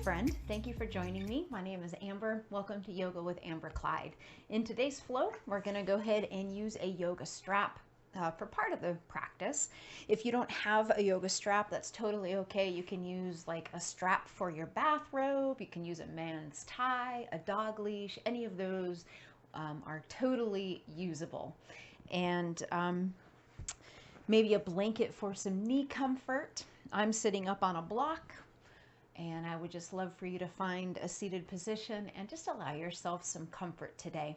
Friend, thank you for joining me. My name is Amber. Welcome to Yoga with Amber Kleid. In today's flow, we're going to go ahead and use a yoga strap for part of the practice. If you don't have a yoga strap, that's totally okay. You can use like a strap for your bathrobe. You can use a man's tie, a dog leash. Any of those are totally usable. And maybe a blanket for some knee comfort. I'm sitting up on a block. And I would just love for you to find a seated position and just allow yourself some comfort today.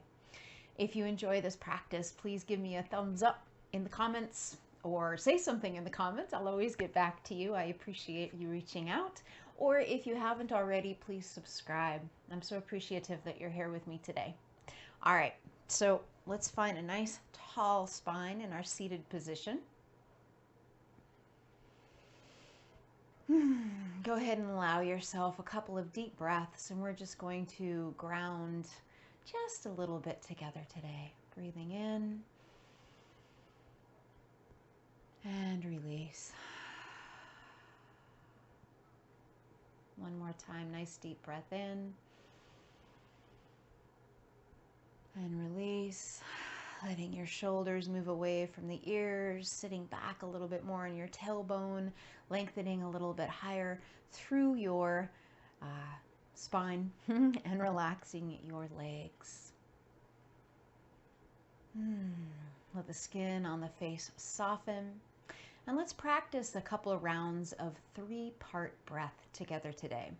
If you enjoy this practice, please give me a thumbs up in the comments or say something in the comments. I'll always get back to you. I appreciate you reaching out. Or if you haven't already, please subscribe. I'm so appreciative that you're here with me today. All right, so let's find a nice tall spine in our seated position. Go ahead and allow yourself a couple of deep breaths, and we're just going to ground just a little bit together today. Breathing in and release. One more time, nice deep breath in and release. Letting your shoulders move away from the ears, sitting back a little bit more on your tailbone, lengthening a little bit higher through your spine and relaxing your legs. Let the skin on the face soften. And let's practice a couple of rounds of 3-part breath together today.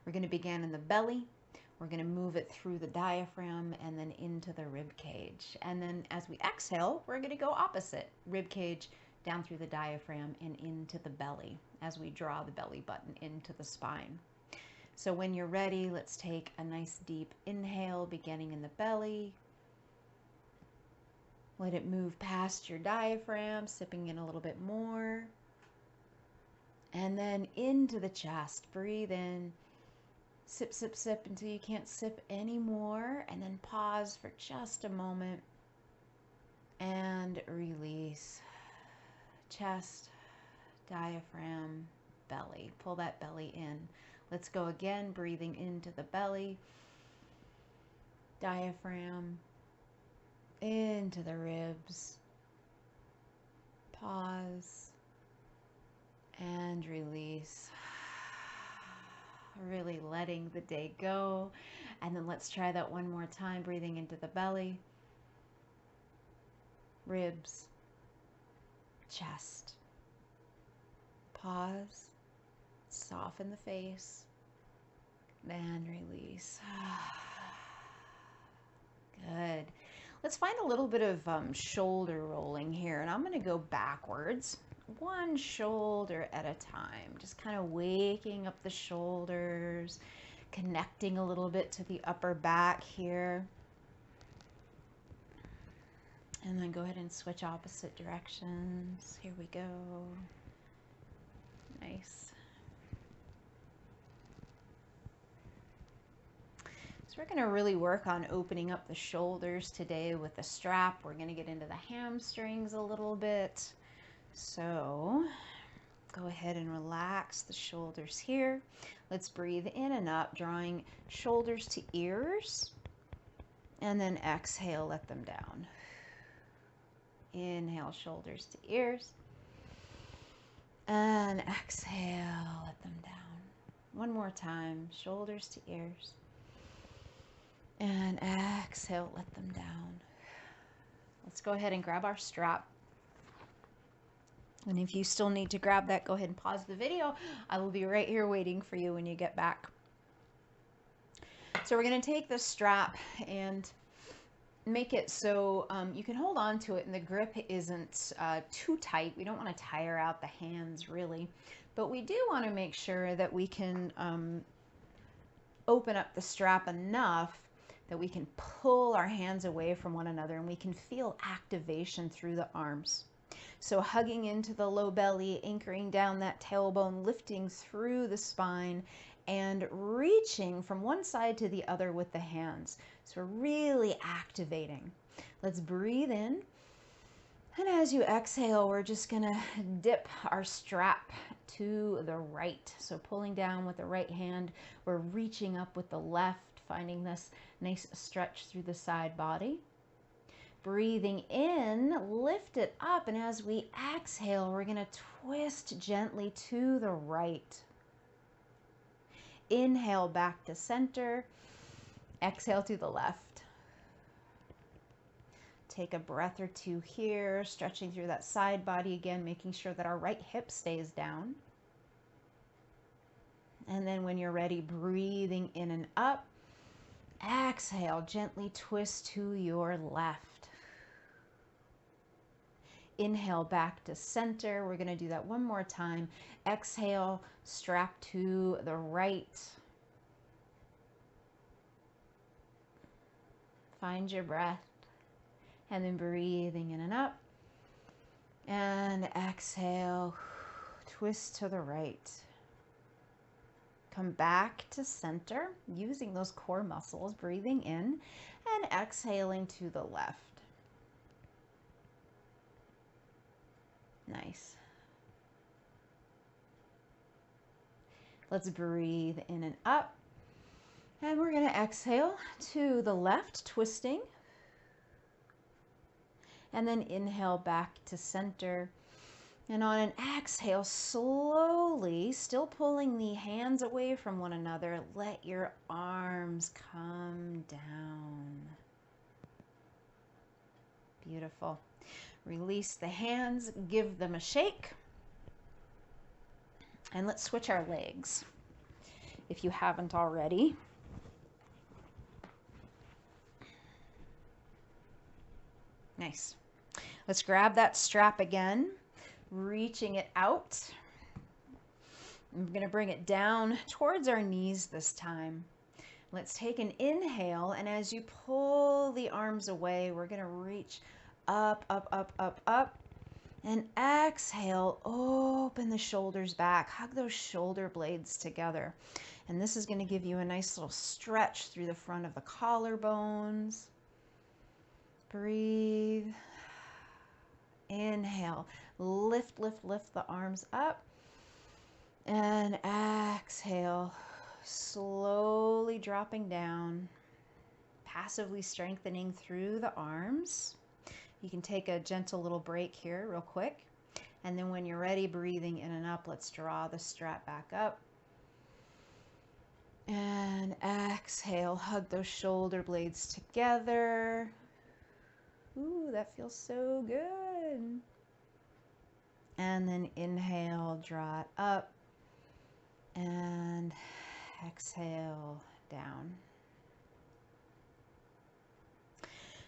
We're going to begin in the belly. We're going to move it through the diaphragm and then into the rib cage. And then as we exhale, we're going to go opposite. Rib cage down through the diaphragm and into the belly as we draw the belly button into the spine. So when you're ready, let's take a nice deep inhale beginning in the belly. Let it move past your diaphragm, sipping in a little bit more. And then into the chest. Breathe in. Sip, sip, sip until you can't sip anymore, and then pause for just a moment and release. Chest, diaphragm, belly. Pull that belly in. Let's go again, breathing into the belly, diaphragm, into the ribs. Pause and release. Really letting the day go. And then let's try that one more time, breathing into the belly, ribs, chest. Pause, soften the face, and release. Good. Let's find a little bit of shoulder rolling here, and I'm going to go backwards. One shoulder at a time, just kind of waking up the shoulders, connecting a little bit to the upper back here. And then go ahead and switch opposite directions. Here we go. Nice. So we're going to really work on opening up the shoulders today with the strap. We're going to get into the hamstrings a little bit. So go ahead and relax the shoulders here. Let's breathe in and up, drawing shoulders to ears. And then exhale, let them down. Inhale, shoulders to ears. And exhale, let them down. One more time, shoulders to ears. And exhale, let them down. Let's go ahead and grab our strap. And if you still need to grab that, go ahead and pause the video. I will be right here waiting for you when you get back. So we're going to take this strap and make it so you can hold on to it and the grip isn't too tight. We don't want to tire out the hands really, but we do want to make sure that we can open up the strap enough that we can pull our hands away from one another and we can feel activation through the arms. So hugging into the low belly, anchoring down that tailbone, lifting through the spine, and reaching from one side to the other with the hands. So we're really activating. Let's breathe in. And as you exhale, we're just gonna dip our strap to the right. So pulling down with the right hand, we're reaching up with the left, finding this nice stretch through the side body. Breathing in, lift it up, and as we exhale, we're gonna twist gently to the right. Inhale back to center, exhale to the left. Take a breath or two here, stretching through that side body again, making sure that our right hip stays down. And then when you're ready, breathing in and up. Exhale, gently twist to your left. Inhale back to center. We're going to do that one more time. Exhale, strap to the right. Find your breath. And then breathing in and up. And exhale, twist to the right. Come back to center, using those core muscles, breathing in and exhaling to the left. Nice. Let's breathe in and up. And we're going to exhale to the left, twisting. And then inhale back to center. And on an exhale, slowly, still pulling the hands away from one another, let your arms come down. Beautiful. Release the hands, give them a shake. And let's switch our legs, if you haven't already. Nice. Let's grab that strap again, reaching it out. I'm going to bring it down towards our knees this time. Let's take an inhale, and as you pull the arms away, we're going to reach up, up, up, up, up. And exhale, open the shoulders back. Hug those shoulder blades together. And this is going to give you a nice little stretch through the front of the collarbones. Breathe. Inhale. Lift, lift, lift the arms up. And exhale. Slowly dropping down. Passively strengthening through the arms. You can take a gentle little break here real quick. And then when you're ready, breathing in and up, let's draw the strap back up. And exhale, hug those shoulder blades together. Ooh, that feels so good. And then inhale, draw it up. And exhale, down.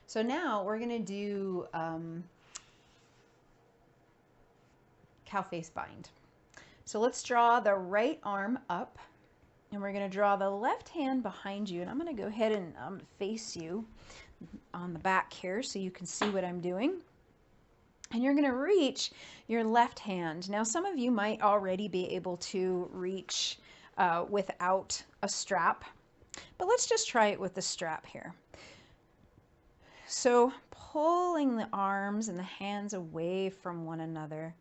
So now we're going to do cow face bind. So let's draw the right arm up, and we're going to draw the left hand behind you. And I'm going to go ahead and face you on the back here so you can see what I'm doing. And you're going to reach your left hand. Now, some of you might already be able to reach without a strap, but let's just try it with the strap here. So pulling the arms and the hands away from one another.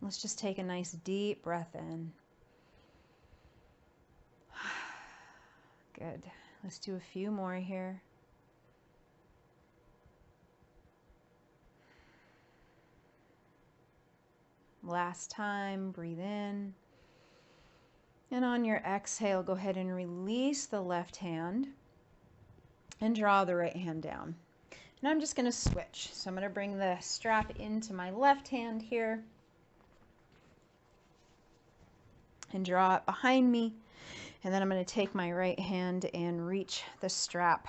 Let's just take a nice deep breath in. Good. Let's do a few more here. Last time, breathe in. And on your exhale, go ahead and release the left hand and draw the right hand down. And I'm just going to switch. So I'm going to bring the strap into my left hand here and draw it behind me. And then I'm going to take my right hand and reach the strap.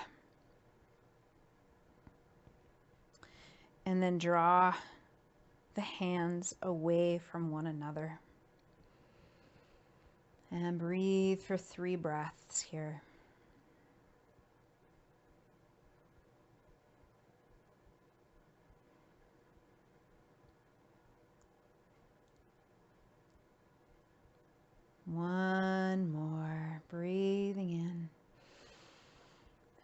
And then draw the hands away from one another. And breathe for 3 breaths here.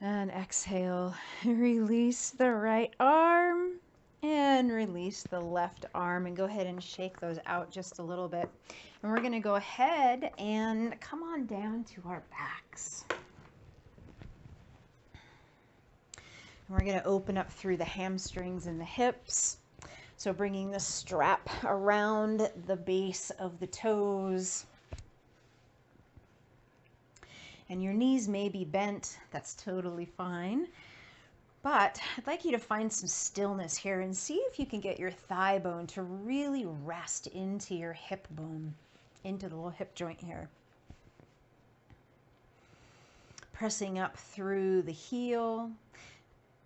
And exhale, release the right arm and release the left arm, and go ahead and shake those out just a little bit. And we're gonna go ahead and come on down to our backs. And we're gonna open up through the hamstrings and the hips. So bringing the strap around the base of the toes. And your knees may be bent, that's totally fine. But I'd like you to find some stillness here and see if you can get your thigh bone to really rest into your hip bone, into the little hip joint here. Pressing up through the heel.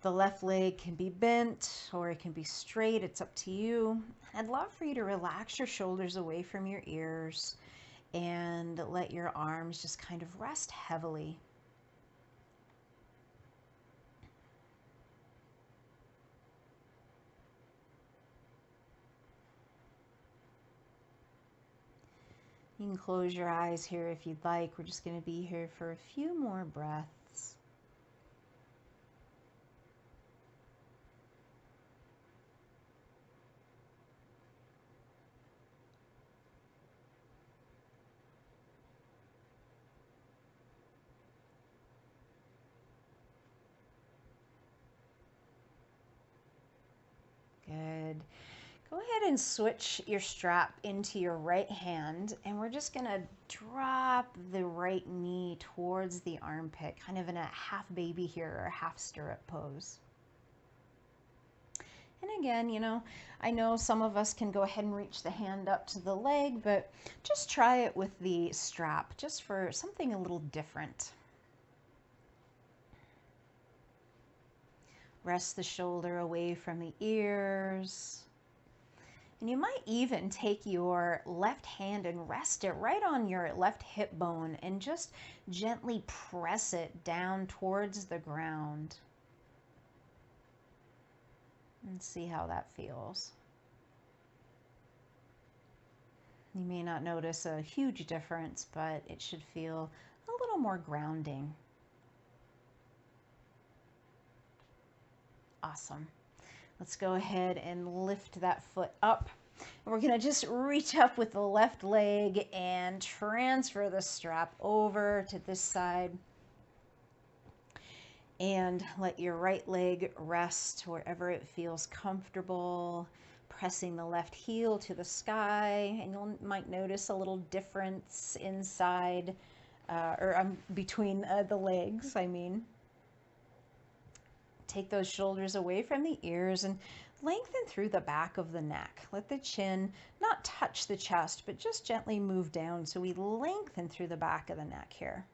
The left leg can be bent or it can be straight, it's up to you. I'd love for you to relax your shoulders away from your ears and let your arms just kind of rest heavily. You can close your eyes here if you'd like. We're just going to be here for a few more breaths. Good. Go ahead and switch your strap into your right hand, and we're just gonna drop the right knee towards the armpit, kind of in a half baby here, or a half stirrup pose. And again, you know, I know some of us can go ahead and reach the hand up to the leg, but just try it with the strap, just for something a little different. Rest the shoulder away from the ears. And you might even take your left hand and rest it right on your left hip bone and just gently press it down towards the ground. And see how that feels. You may not notice a huge difference, but it should feel a little more grounding. Awesome. Let's go ahead and lift that foot up. And we're going to just reach up with the left leg and transfer the strap over to this side. And let your right leg rest wherever it feels comfortable, pressing the left heel to the sky. And you might notice a little difference inside, between the legs, I mean. Take those shoulders away from the ears and lengthen through the back of the neck. Let the chin not touch the chest, but just gently move down so we lengthen through the back of the neck here.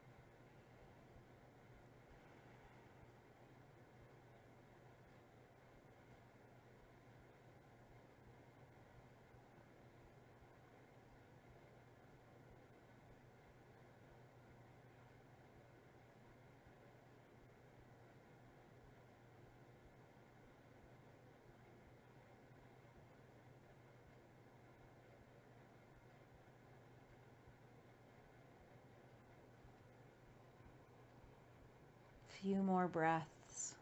Few more breaths.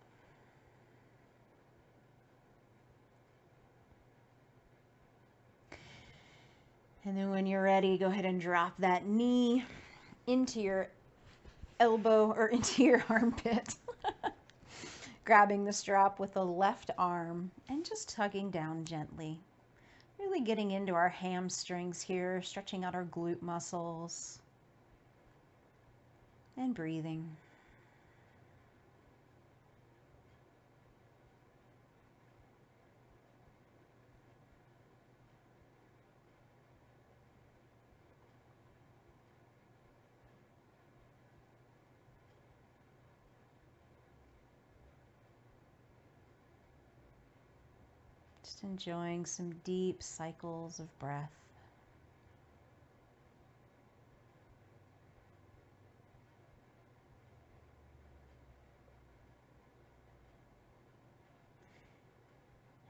And then when you're ready, go ahead and drop that knee into your elbow or into your armpit. Grabbing the strap with the left arm and just tugging down gently. Really getting into our hamstrings here, stretching out our glute muscles. And breathing. Just enjoying some deep cycles of breath.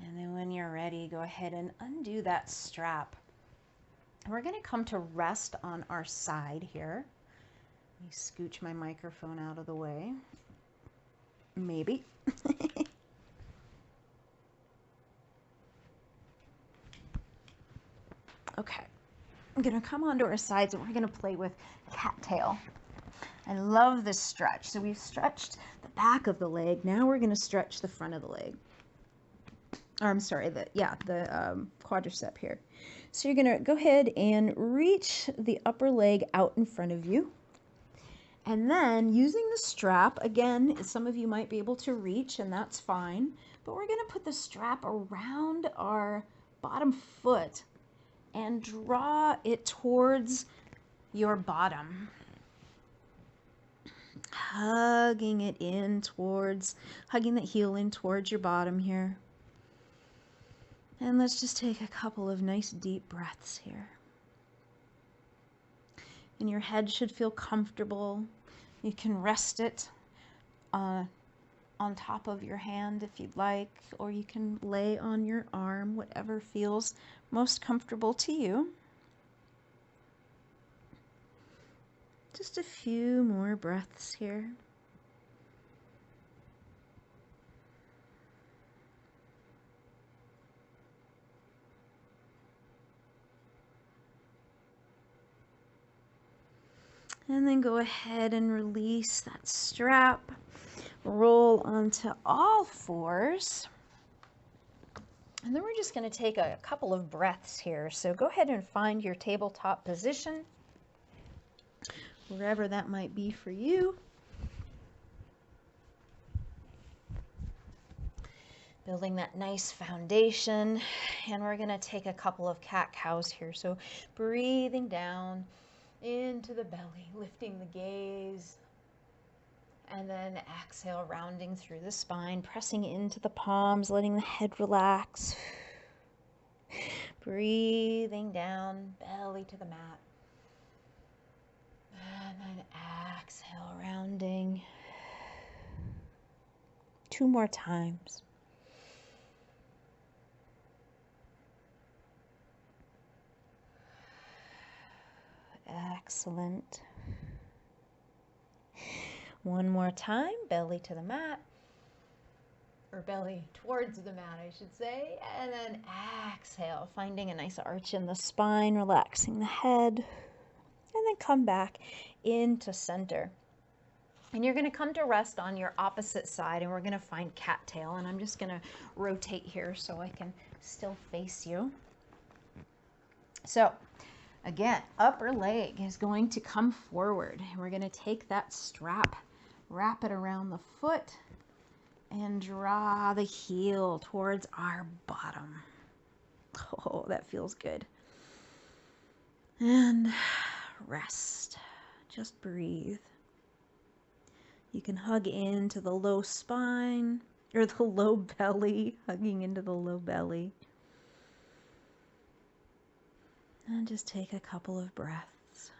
And then when you're ready, go ahead and undo that strap. We're going to come to rest on our side here. Let me scooch my microphone out of the way. maybe. Okay, I'm gonna come onto our sides and we're gonna play with cattail. I love this stretch. So we've stretched the back of the leg. Now we're gonna stretch the front of the leg. Or I'm sorry, the quadricep here. So you're gonna go ahead and reach the upper leg out in front of you. And then using the strap, again, some of you might be able to reach and that's fine, but we're gonna put the strap around our bottom foot and draw it towards your bottom. Hugging it in towards, hugging that heel in towards your bottom here. And let's just take a couple of nice deep breaths here. And your head should feel comfortable. You can rest it on top of your hand if you'd like, or you can lay on your arm, whatever feels most comfortable to you. Just a few more breaths here. And then go ahead and release that strap. Roll onto all fours. And then we're just going to take a couple of breaths here. So go ahead and find your tabletop position, wherever that might be for you. Building that nice foundation. And we're going to take a couple of cat-cows here. So breathing down into the belly, lifting the gaze. And then exhale, rounding through the spine, pressing into the palms, letting the head relax. Breathing down, belly to the mat. And then exhale, rounding. 2 more times. Excellent. 1 more time, belly to the mat, or belly towards the mat, I should say, and then exhale, finding a nice arch in the spine, relaxing the head, and then come back into center. And you're going to come to rest on your opposite side, and we're going to find cattail, and I'm just going to rotate here so I can still face you. So again, upper leg is going to come forward, and we're going to take that strap, wrap it around the foot, and draw the heel towards our bottom. Oh, that feels good. And rest. Just breathe. You can hug into the low spine, or the low belly, hugging into the low belly. And just take a couple of breaths.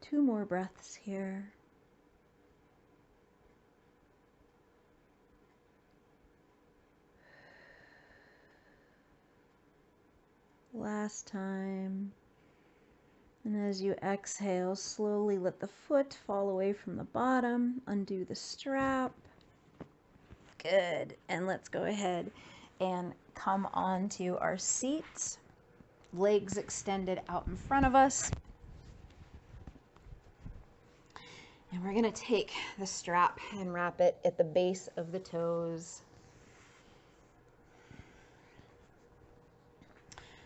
Two more breaths here. Last time. And as you exhale, slowly let the foot fall away from the bottom, undo the strap. Good. And let's go ahead and come onto our seats, legs extended out in front of us. And we're going to take the strap and wrap it at the base of the toes.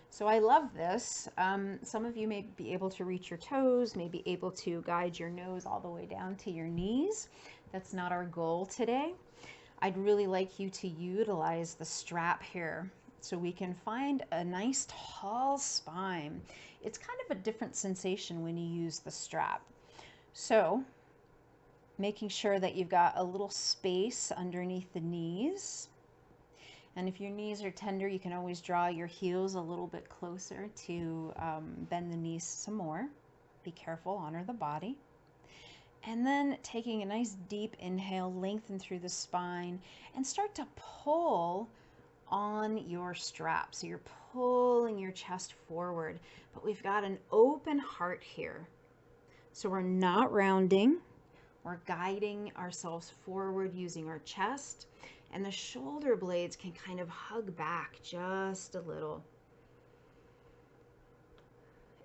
So I love this. Some of you may be able to reach your toes, may be able to guide your nose all the way down to your knees. That's not our goal today. I'd really like you to utilize the strap here so we can find a nice tall spine. It's kind of a different sensation when you use the strap. So making sure that you've got a little space underneath the knees. And if your knees are tender, you can always draw your heels a little bit closer to bend the knees some more. Be careful, honor the body. And then taking a nice deep inhale, lengthen through the spine and start to pull on your strap. So you're pulling your chest forward, but we've got an open heart here. So we're not rounding, we're guiding ourselves forward using our chest, and the shoulder blades can kind of hug back just a little.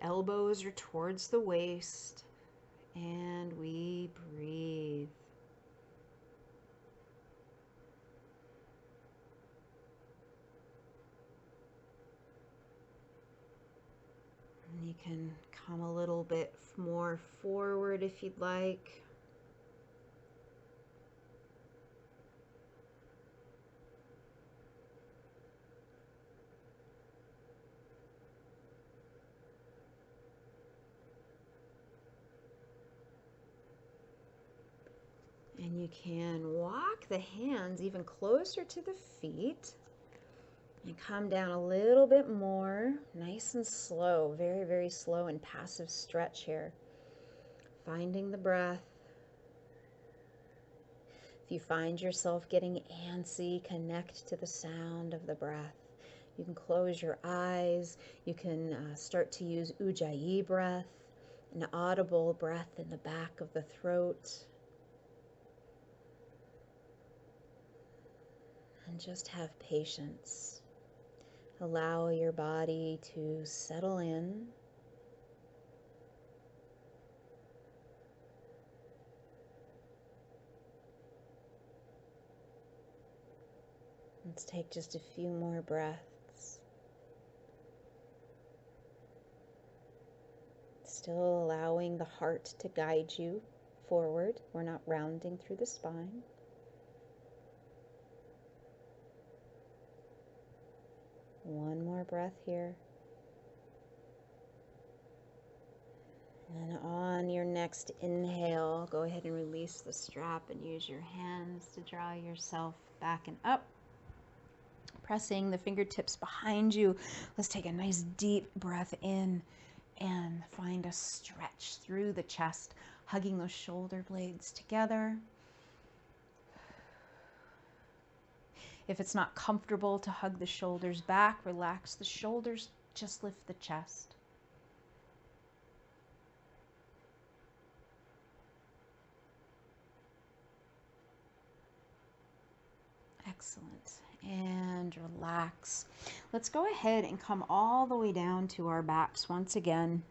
Elbows are towards the waist, and we breathe. And you can come a little bit more forward if you'd like. And you can walk the hands even closer to the feet and come down a little bit more, nice and slow, very, very slow and passive stretch here. Finding the breath. If you find yourself getting antsy, connect to the sound of the breath. You can close your eyes. You can start to use Ujjayi breath, an audible breath in the back of the throat. And just have patience. Allow your body to settle in. Let's take just a few more breaths. Still allowing the heart to guide you forward. We're not rounding through the spine. One more breath here. And on your next inhale, go ahead and release the strap and use your hands to draw yourself back and up. Pressing the fingertips behind you. Let's take a nice deep breath in and find a stretch through the chest, hugging those shoulder blades together. If it's not comfortable to hug the shoulders back, relax the shoulders, just lift the chest. Excellent. And relax. Let's go ahead and come all the way down to our backs once again.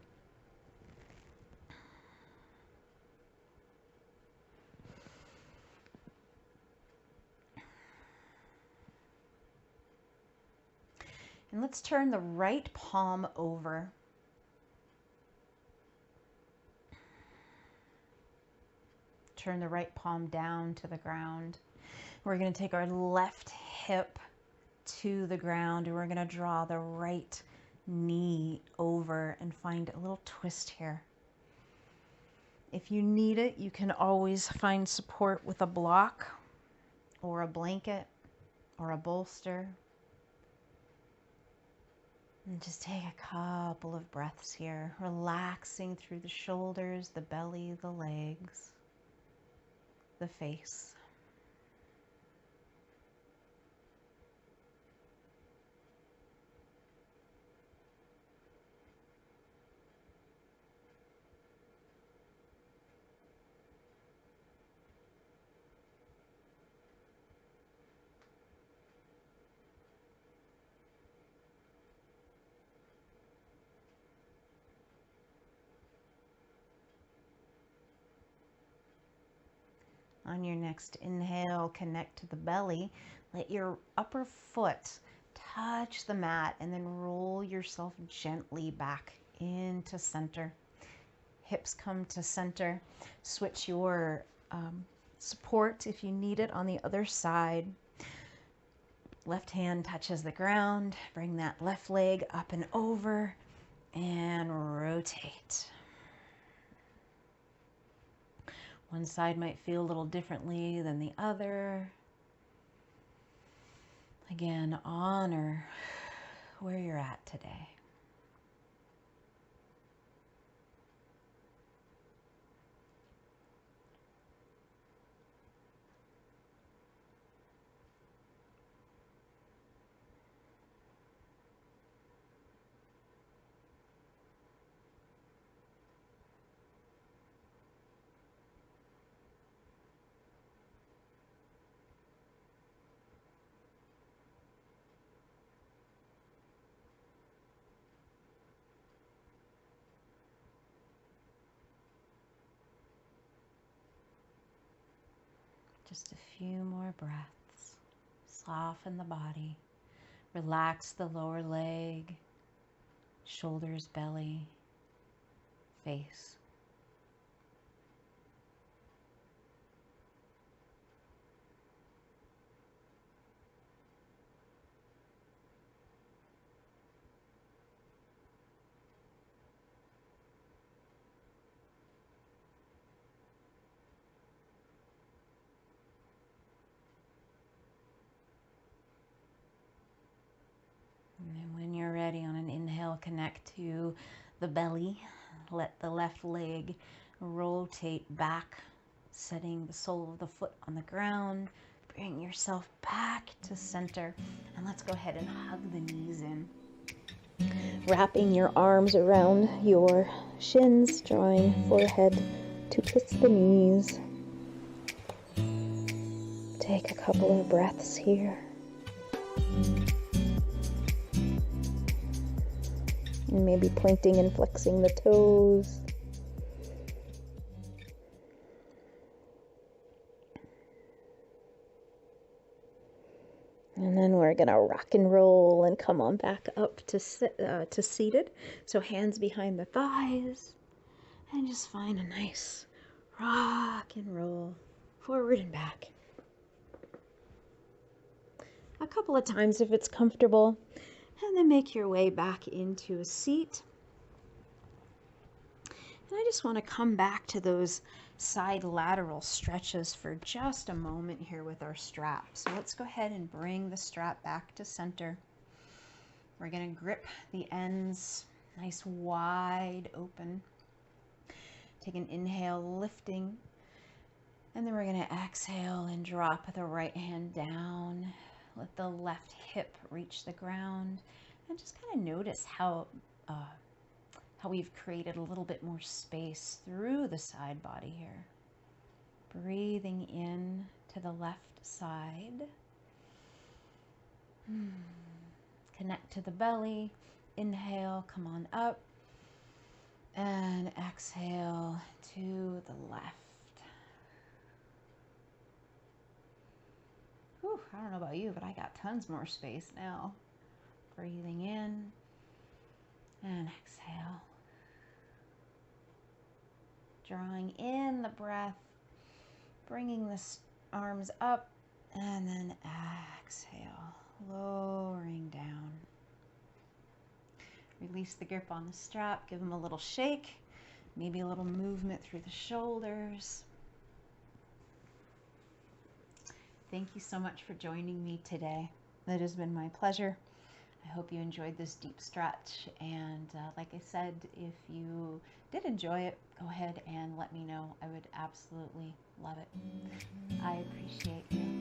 And let's turn the right palm over. Turn the right palm down to the ground. We're going to take our left hip to the ground and we're going to draw the right knee over and find a little twist here. If you need it, you can always find support with a block or a blanket or a bolster. And just take a couple of breaths here, relaxing through the shoulders, the belly, the legs, the face. On your next inhale, connect to the belly. Let your upper foot touch the mat and then roll yourself gently back into center. Hips come to center. Switch your support if you need it on the other side. Left hand touches the ground. Bring that left leg up and over and rotate. One side might feel a little differently than the other. Again, honor where you're at today. Just a few more breaths. Soften the body. Relax the lower leg, shoulders, belly, face. And then when you're ready, on an inhale, connect to the belly. Let the left leg rotate back, setting the sole of the foot on the ground. Bring yourself back to center. And let's go ahead and hug the knees in. Wrapping your arms around your shins, drawing forehead to kiss the knees. Take a couple of breaths here. And maybe pointing and flexing the toes. And then we're going to rock and roll and come on back up to seated. So hands behind the thighs. And just find a nice rock and roll forward and back. A couple of times if it's comfortable. And then make your way back into a seat. And I just want to come back to those side lateral stretches for just a moment here with our strap. So let's go ahead and bring the strap back to center. We're going to grip the ends nice wide open. Take an inhale, lifting. And then we're going to exhale and drop the right hand down. Let the left hip reach the ground. And just kind of notice how we've created a little bit more space through the side body here. Breathing in to the left side. Connect to the belly. Inhale, come on up. And exhale to the left. Whew, I don't know about you, but I got tons more space now. Breathing in and exhale. Drawing in the breath, bringing the arms up, and then exhale, lowering down. Release the grip on the strap, give them a little shake, maybe a little movement through the shoulders. Thank you so much for joining me today. It has been my pleasure. I hope you enjoyed this deep stretch, and like I said, if you did enjoy it, go ahead and let me know. I would absolutely love it. I appreciate you.